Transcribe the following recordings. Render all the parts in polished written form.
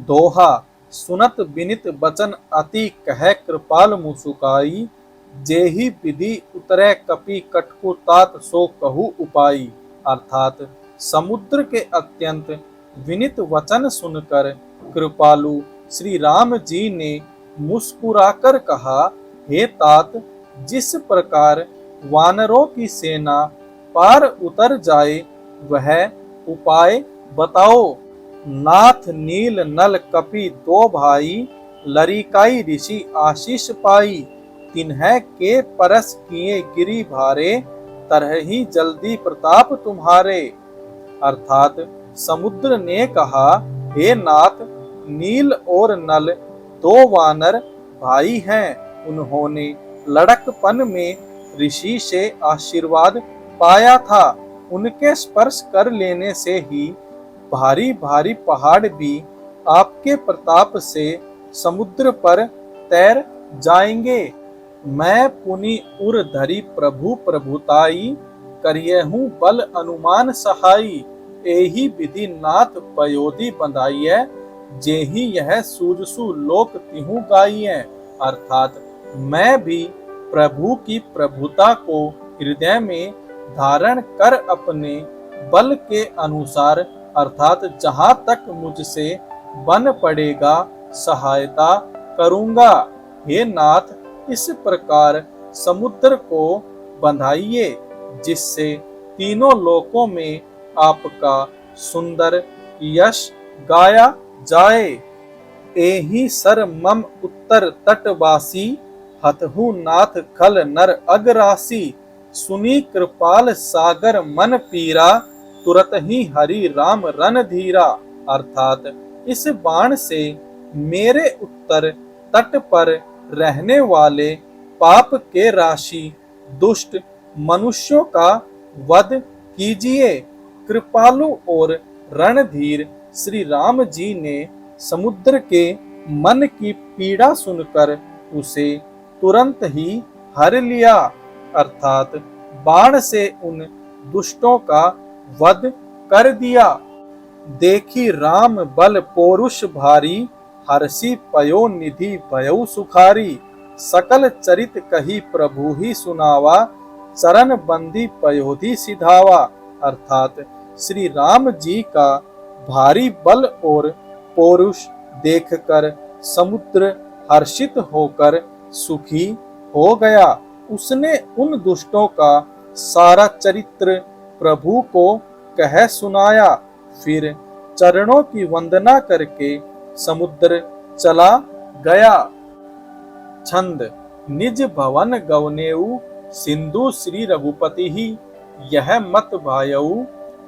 दोहा सुनत बिनित बचन अति कह कृपाल मुसुकाई। जेहि विधि उतरै कपि कटकु तात सो कहु उपाई। अर्थात समुद्र के अत्यंत विनित वचन सुनकर कृपालु श्री राम जी ने मुस्कुराकर कहा, हे तात, जिस प्रकार वानरों की सेना पार उतर जाए वह उपाय बताओ। नाथ नील नल कपि दो भाई, लरिकाई ऋषि आशीष पाई। तिन्ह के परस किए गिरि भारे, तरहि जल्दी प्रताप तुम्हारे। अर्थात समुद्र ने कहा, हे नाथ, नील और नल दो वानर भाई हैं। उन्होंने लड़कपन में ऋषि से आशीर्वाद पाया था। उनके स्पर्श कर लेने से ही भारी भारी पहाड़ भी आपके प्रताप से समुद्र पर तैर जाएंगे। मैं पुनि उर धरी प्रभु प्रभुताई, करियहूँ बल अनुमान सहाई। एहि विधि नाथ पयोधि बंधाइय, जेहि यह सूजसु लोक तिहु गाइय। अर्थात मैं भी प्रभु की प्रभुता को हृदय में धारण कर अपने बल के अनुसार, अर्थात जहाँ तक मुझसे बन पड़ेगा, सहायता करूँगा। हे नाथ, इस प्रकार समुद्र को बंधाइए जिससे तीनों लोकों में आपका सुंदर यश गाया जाए। एहि सर मम उत्तर तटवासी, हतहु नाथ खल नर अगरासी। सुनी कृपाल सागर मन पीरा, तुरत ही हरि राम रन धीरा। अर्थात इस बाण से मेरे उत्तर तट पर रहने वाले पाप के राशि दुष्ट मनुष्यों का वध कीजिए। कृपालु और रणधीर श्री राम जी ने समुद्र के मन की पीड़ा सुनकर उसे तुरंत ही हर लिया। अर्थात बाण से उन दुष्टों का वध कर दिया। देखी राम बल पौरुष भारी, हर्षि पयो निधि भयउ सुखारी। सकल चरित कही प्रभु ही सुनावा, चरण बंदी पयोधि सिधावा। अर्थात श्री राम जी का भारी बल और पौरुष देखकर समुद्र हर्षित होकर सुखी हो गया। उसने उन दुष्टों का सारा चरित्र प्रभु को कह सुनाया। फिर चरणों की वंदना करके समुद्र चला गया। छंद। निज भवन गवनेऊ, सिंधु श्री रघुपति ही। यह मत भायऊ,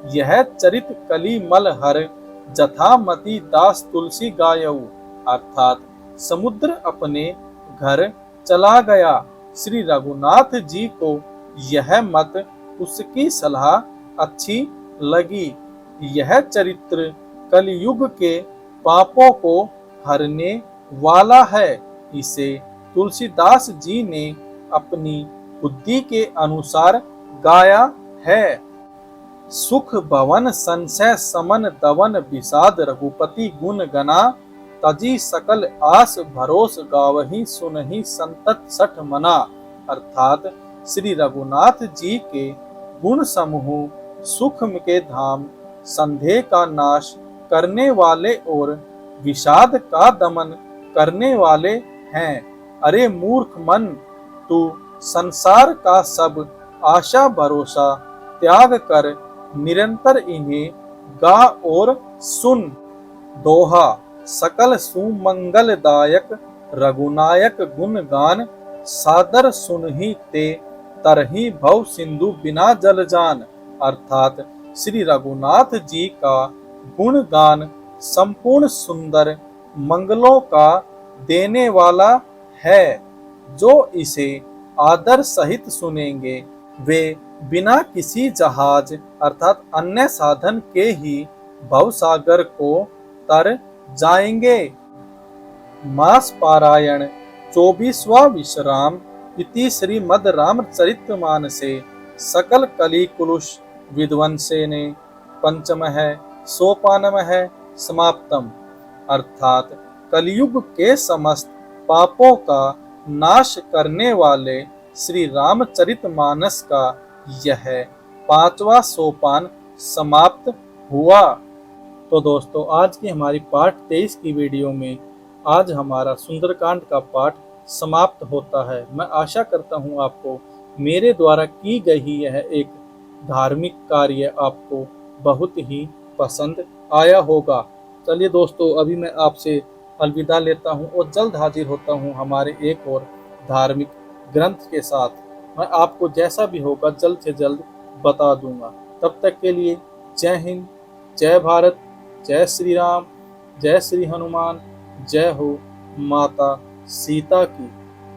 यह चरित कली मल हर। जथामति दास तुलसी गायऊ। अर्थात समुद्र अपने घर चला गया। श्री रघुनाथ जी को यह मत, उसकी सलाह अच्छी लगी। यह चरित्र कलयुग के पापों को हरने वाला है। इसे तुलसीदास जी ने अपनी बुद्धि के अनुसार गाया है। सुख भवन संशय समन दवन, विषाद रघुपति गुण गना। तजी सकल आस भरोस गावही, सुनहि संतत सठ मना। अर्थात श्री रघुनाथ जी के गुण समूह सुख के धाम, संदेह का नाश करने वाले और विषाद का दमन करने वाले हैं। अरे मूर्ख मन, तू संसार का सब आशा भरोसा त्याग कर निरंतर इन्हें गा और सुन। दोहा सकल सुमंगलदायक, रघुनायक गुण गान। सादर सुनहि ते, तरहि भव सिंधु बिना जल जान। अर्थात श्री रघुनाथ जी का गुणगान संपूर्ण सुंदर मंगलों का देने वाला है। जो इसे आदर सहित सुनेंगे वे बिना किसी जहाज अर्थात अन्य साधन के ही भवसागर को तर जाएंगे। मास पारायण 24वां विश्राम। इति श्रीमद् रामचरितमानसे सकल कली कुलुष विध्वंसेने पंचमः सोपानमः समाप्तम्। अर्थात कलयुग के समस्त पापों का नाश करने वाले श्री रामचरितमानस का यह 5वां सोपान समाप्त हुआ। तो दोस्तों, आज की हमारी पाठ 23 की वीडियो में आज हमारा सुंदरकांड का पाठ समाप्त होता है। मैं आशा करता हूँ आपको मेरे द्वारा की गई यह एक धार्मिक कार्य आपको बहुत ही पसंद आया होगा। चलिए दोस्तों, अभी मैं आपसे अलविदा लेता हूँ और जल्द हाजिर होता हूँ हमारे एक और धार्मिक ग्रंथ के साथ। मैं आपको जैसा भी होगा जल्द से जल्द बता दूंगा। तब तक के लिए जय हिंद, जय भारत, जय श्री राम, जय श्री हनुमान, जय हो माता सीता की।